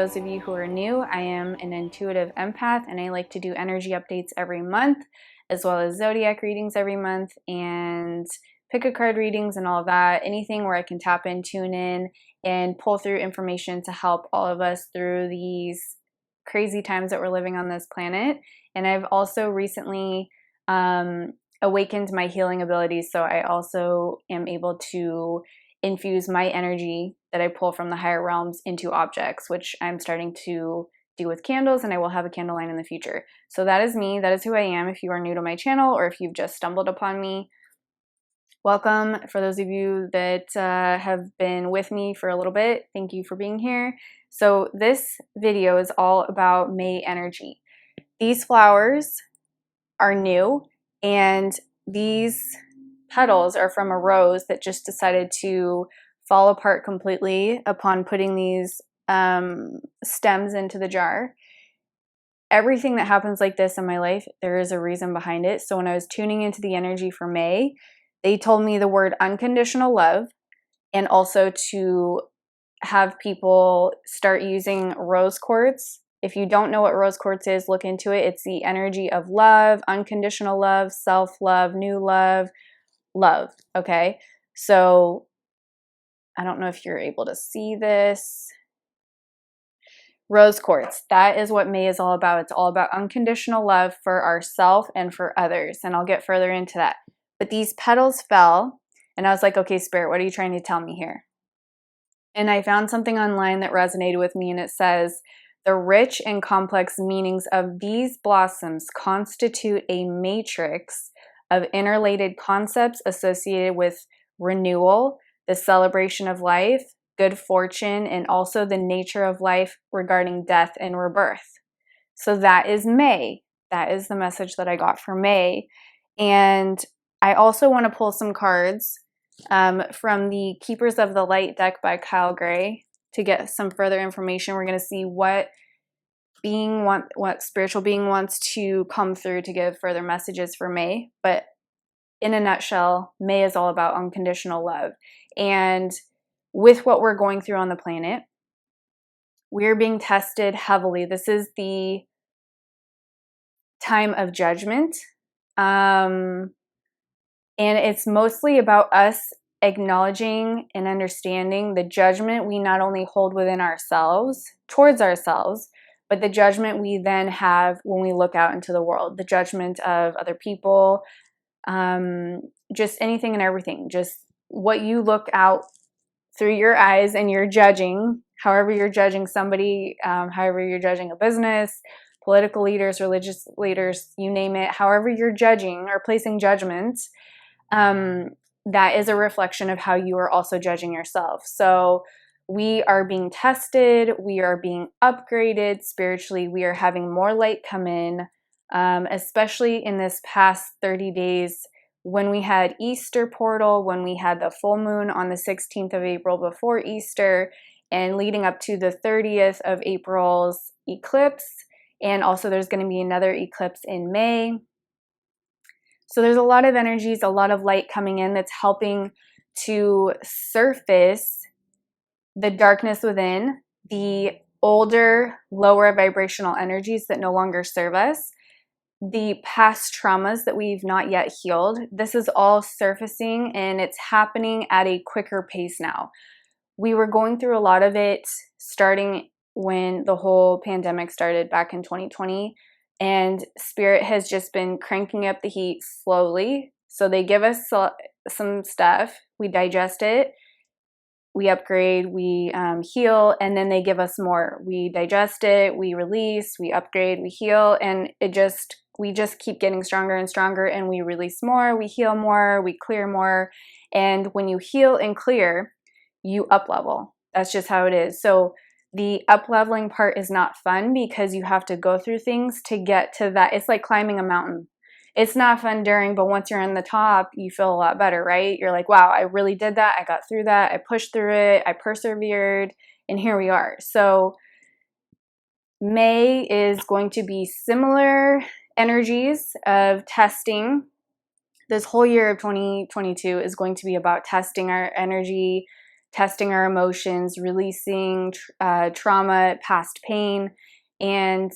those of you who are new, I am an intuitive empath and I like to do energy updates every month, as well as zodiac readings every month and pick a card readings and all of that. Anything where I can tap in, tune in, and pull through information to help all of us through these crazy times that we're living on this planet. And I've also recently awakened my healing abilities, so I also am able to infuse my energy that I pull from the higher realms into objects, which I'm starting to do with candles, and I will have a candle line in the future. So that is me. That is who I am. If you are new to my channel or if you've just stumbled upon me, welcome. For those of you that have been with me for a little bit, thank you for being here. So this video is all about May energy. These flowers are new, and these petals are from a rose that just decided to fall apart completely upon putting these stems into the jar. Everything that happens like this in my life, there is a reason behind it. So when I was tuning into the energy for May, they told me the word unconditional love, and also to have people start using rose quartz. If you don't know what rose quartz is, look into it. It's the energy of love, unconditional love, self-love, new love, love. Okay, so I don't know if you're able to see this. Rose quartz, that is what May is all about. It's all about unconditional love for ourselves and for others, and I'll get further into that. But these petals fell, and I was like, okay, Spirit, what are you trying to tell me here? And I found something online that resonated with me, and it says, the rich and complex meanings of these blossoms constitute a matrix of interrelated concepts associated with renewal, the celebration of life, good fortune, and also the nature of life regarding death and rebirth. So that is May. That is the message that I got for May. And I also want to pull some cards from the Keepers of the Light deck by Kyle Gray to get some further information. We're going to see what spiritual being wants to come through to give further messages for May. But in a nutshell, May is all about unconditional love. And with what we're going through on the planet, we're being tested heavily. This is the time of judgment. And it's mostly about us acknowledging and understanding the judgment we not only hold within ourselves, towards ourselves, but the judgment we then have when we look out into the world, the judgment of other people, just anything and everything, just what you look out through your eyes and you're judging, however you're judging somebody, however you're judging a business, political leaders, religious leaders, you name it, however you're judging or placing judgments, that is a reflection of how you are also judging yourself. So we are being tested, we are being upgraded spiritually, we are having more light come in, especially in this past 30 days when we had Easter portal, when we had the full moon on the 16th of April before Easter, and leading up to the 30th of April's eclipse. And also there's going to be another eclipse in May. So there's a lot of energies, a lot of light coming in that's helping to surface the darkness within, the older, lower vibrational energies that no longer serve us, the past traumas that we've not yet healed. This is all surfacing, and it's happening at a quicker pace now. We were going through a lot of it starting when the whole pandemic started back in 2020, and Spirit has just been cranking up the heat slowly. So they give us some stuff, we digest it, we upgrade, we heal, and then they give us more. We digest it, we release, we upgrade, we heal, and we just keep getting stronger and stronger, and we release more, we heal more, we clear more. And when you heal and clear, you up level. That's just how it is. So the up leveling part is not fun because you have to go through things to get to that. It's like climbing a mountain. It's not fun during, but once you're on the top, you feel a lot better, right? You're like, wow, I really did that. I got through that. I pushed through it. I persevered, and here we are. So May is going to be similar energies of testing. This whole year of 2022 is going to be about testing our energy, testing our emotions, releasing trauma, past pain, and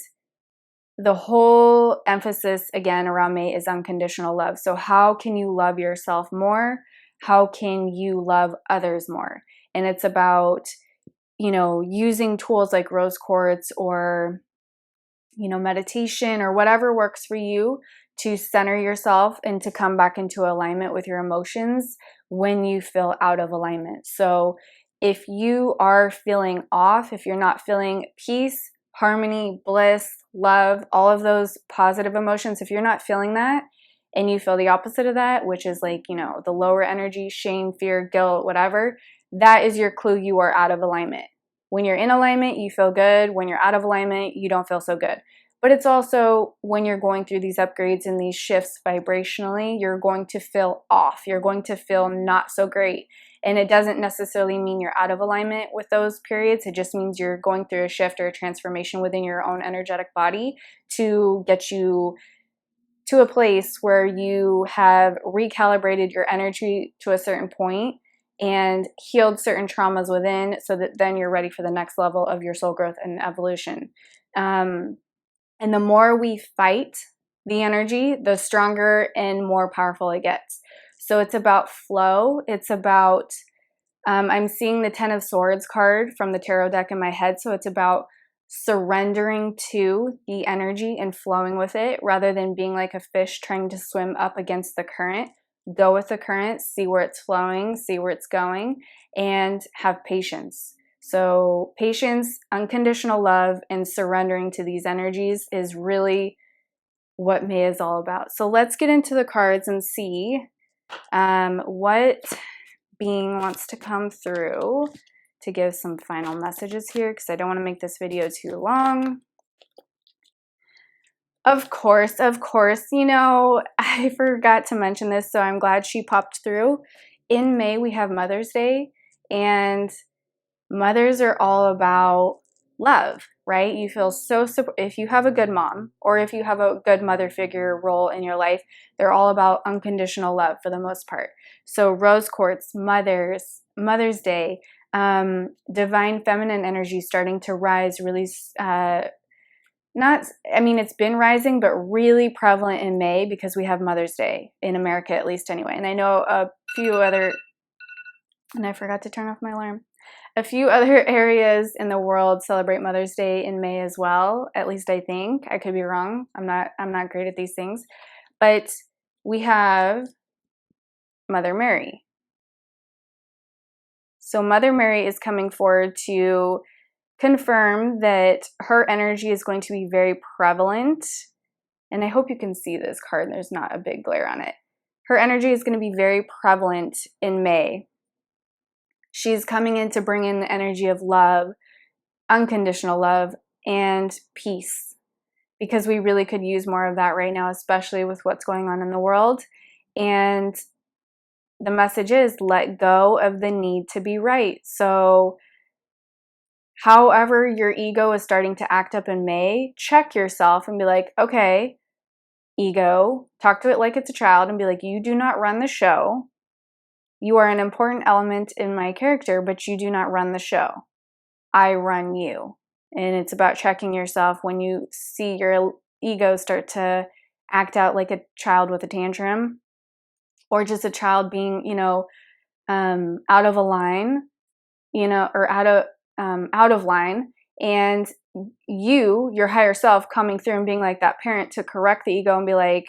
the whole emphasis again around May is unconditional love. So how can you love yourself more? How can you love others more? And it's about, you know, using tools like rose quartz or, you know, meditation or whatever works for you to center yourself and to come back into alignment with your emotions when you feel out of alignment. So if you are feeling off, if you're not feeling peace, harmony, bliss, love, all of those positive emotions, if you're not feeling that and you feel the opposite of that, which is like, you know, the lower energy, shame, fear, guilt, whatever, that is your clue you are out of alignment. When you're in alignment, you feel good. When you're out of alignment, you don't feel so good. But it's also when you're going through these upgrades and these shifts vibrationally, you're going to feel off. You're going to feel not so great. And it doesn't necessarily mean you're out of alignment with those periods. It just means you're going through a shift or a transformation within your own energetic body to get you to a place where you have recalibrated your energy to a certain point and healed certain traumas within, so that then you're ready for the next level of your soul growth and evolution. And the more we fight the energy, the stronger and more powerful it gets. So it's about flow. It's about, I'm seeing the Ten of Swords card from the tarot deck in my head. So it's about surrendering to the energy and flowing with it rather than being like a fish trying to swim up against the current. Go with the current, see where it's flowing, see where it's going, and have patience. So patience, unconditional love, and surrendering to these energies is really what May is all about. So let's get into the cards and see what being wants to come through to give some final messages here, because I don't want to make this video too long. Of course, you know, I forgot to mention this, so I'm glad she popped through. In May, we have Mother's Day, and mothers are all about love, right? You feel so, if you have a good mom or if you have a good mother figure role in your life, they're all about unconditional love for the most part. So rose quartz, Mother's Day, divine feminine energy starting to rise, really, it's been rising, but really prevalent in May because we have Mother's Day in America, at least anyway. And I know a few other, and I forgot to turn off my alarm. A few other areas in the world celebrate Mother's Day in May as well. At least I think. I could be wrong. I'm not great at these things. But we have Mother Mary. So Mother Mary is coming forward to confirm that her energy is going to be very prevalent. And I hope you can see this card. There's not a big glare on it. Her energy is going to be very prevalent in May. She's coming in to bring in the energy of love, unconditional love, and peace. Because we really could use more of that right now, especially with what's going on in the world. And the message is let go of the need to be right. So however your ego is starting to act up in May, check yourself and be like, okay, ego, talk to it like it's a child and be like, you do not run the show. You are an important element in my character, but you do not run the show. I run you. And it's about checking yourself when you see your ego start to act out like a child with a tantrum, or just a child being, out of a line, or out of line, and you, your higher self, coming through and being like that parent to correct the ego and be like,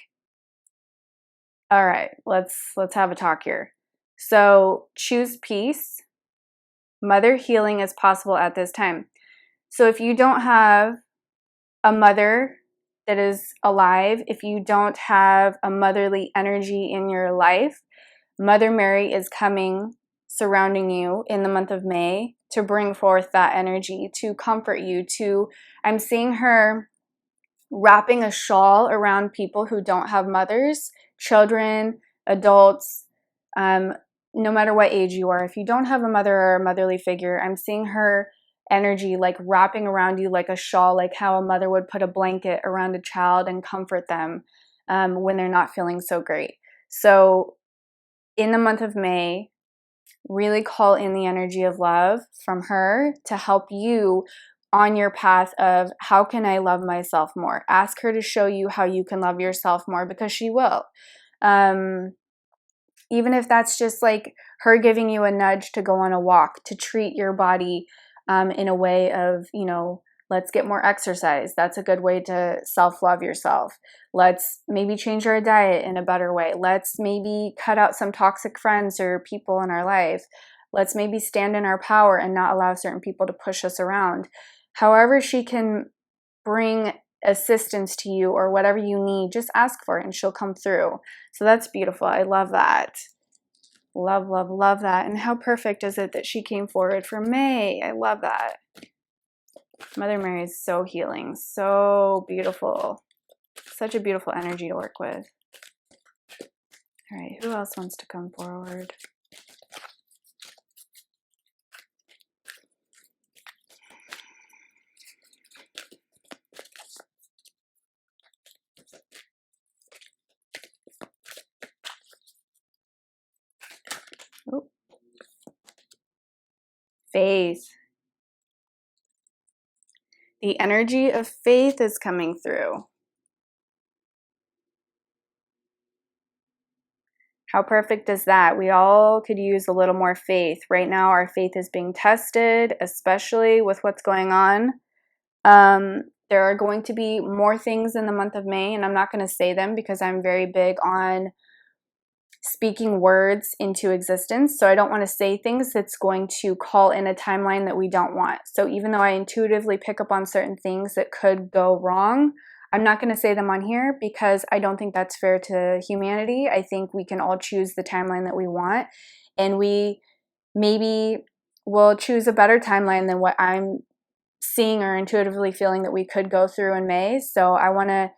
all right, let's have a talk here. So choose peace. Mother healing is possible at this time. So if you don't have a mother that is alive, if you don't have a motherly energy in your life, Mother Mary is coming, surrounding you in the month of May to bring forth that energy, to comfort you, I'm seeing her wrapping a shawl around people who don't have mothers, children, adults, no matter what age you are. If you don't have a mother or a motherly figure, I'm seeing her energy like wrapping around you like a shawl, like how a mother would put a blanket around a child and comfort them when they're not feeling so great. So in the month of May, really call in the energy of love from her to help you on your path of how can I love myself more. Ask her to show you how you can love yourself more, because she will. Even if that's just like her giving you a nudge to go on a walk, to treat your body in a way of, you know, let's get more exercise. That's a good way to self-love yourself. Let's maybe change our diet in a better way. Let's maybe cut out some toxic friends or people in our life. Let's maybe stand in our power and not allow certain people to push us around. However she can bring assistance to you or whatever you need, just ask for it and she'll come through. So that's beautiful. I love that. Love, love, love that. And how perfect is it that she came forward for May? I love that. Mother Mary is so healing, so beautiful. Such a beautiful energy to work with. All right, who else wants to come forward? Oh. Faith. The energy of faith is coming through. How perfect is that? We all could use a little more faith. Right now, our faith is being tested, especially with what's going on. There are going to be more things in the month of May, and I'm not going to say them because I'm very big on speaking words into existence. So I don't want to say things that's going to call in a timeline that we don't want. So even though I intuitively pick up on certain things that could go wrong, I'm not going to say them on here because I don't think that's fair to humanity. I think we can all choose the timeline that we want, and we maybe will choose a better timeline than what I'm seeing or intuitively feeling that we could go through in May. So I want to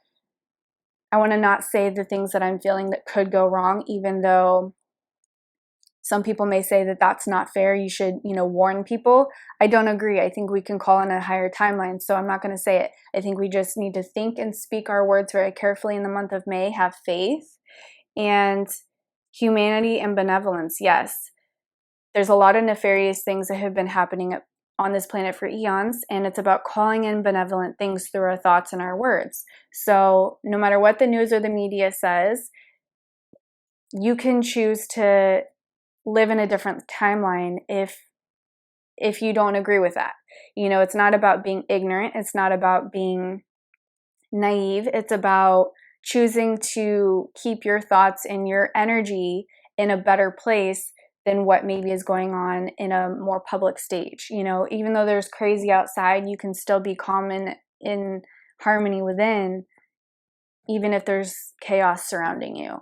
not say the things that I'm feeling that could go wrong, even though some people may say that that's not fair. You should, warn people. I don't agree. I think we can call in a higher timeline, so I'm not going to say it. I think we just need to think and speak our words very carefully in the month of May, have faith, and humanity and benevolence. Yes, there's a lot of nefarious things that have been happening on this planet for eons, and it's about calling in benevolent things through our thoughts and our words. So no matter what the news or the media says, you can choose to live in a different timeline if you don't agree with that. It's not about being ignorant. It's not about being naive. It's about choosing to keep your thoughts and your energy in a better place than what maybe is going on in a more public stage. Even though there's crazy outside, you can still be calm and in harmony within, even if there's chaos surrounding you.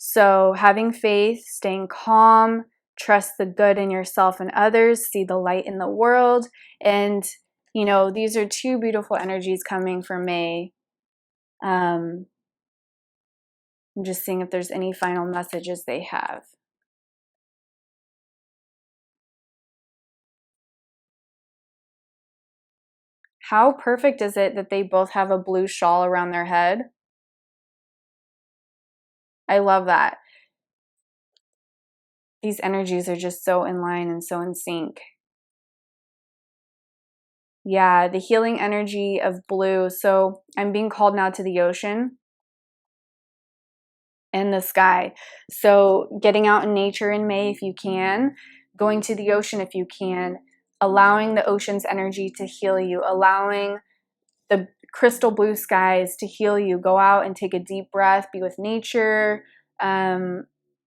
So having faith, staying calm, trust the good in yourself and others, see the light in the world. And, these are two beautiful energies coming for May. I'm just seeing if there's any final messages they have. How perfect is it that they both have a blue shawl around their head? I love that. These energies are just so in line and so in sync. Yeah, the healing energy of blue. So I'm being called now to the ocean and the sky. So getting out in nature in May if you can, going to the ocean if you can, allowing the ocean's energy to heal you, allowing the crystal blue skies to heal you. Go out and take a deep breath, be with nature.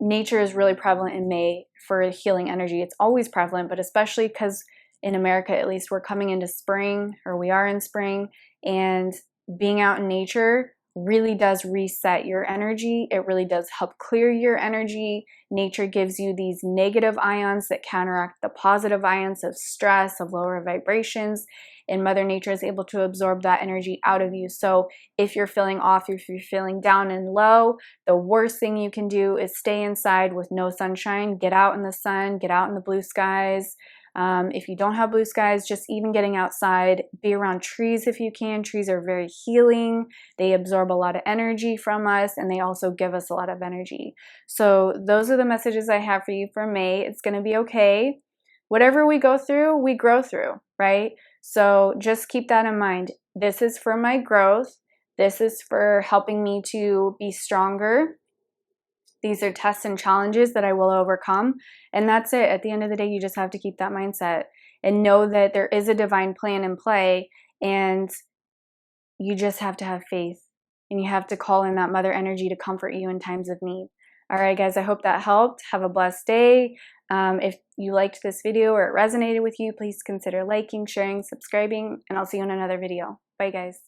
Nature is really prevalent in May for healing energy. It's always prevalent, but especially because in America, at least, we're coming into spring, or we are in spring, and being out in nature really does reset your energy. It really does help clear your energy. Nature gives you these negative ions that counteract the positive ions of stress, of lower vibrations, and Mother Nature is able to absorb that energy out of you. So if you're feeling off, if you're feeling down and low, the worst thing you can do is stay inside with no sunshine. Get out in the sun, get out in the blue skies. If you don't have blue skies, just even getting outside, be around trees if you can. Trees are very healing. They absorb a lot of energy from us, and they also give us a lot of energy. So those are the messages I have for you for May. It's going to be okay. Whatever we go through, we grow through, right? So just keep that in mind. This is for my growth. This is for helping me to be stronger. These are tests and challenges that I will overcome. And that's it. At the end of the day, you just have to keep that mindset and know that there is a divine plan in play, and you just have to have faith, and you have to call in that mother energy to comfort you in times of need. All right, guys, I hope that helped. Have a blessed day. If you liked this video or it resonated with you, please consider liking, sharing, subscribing, and I'll see you in another video. Bye, guys.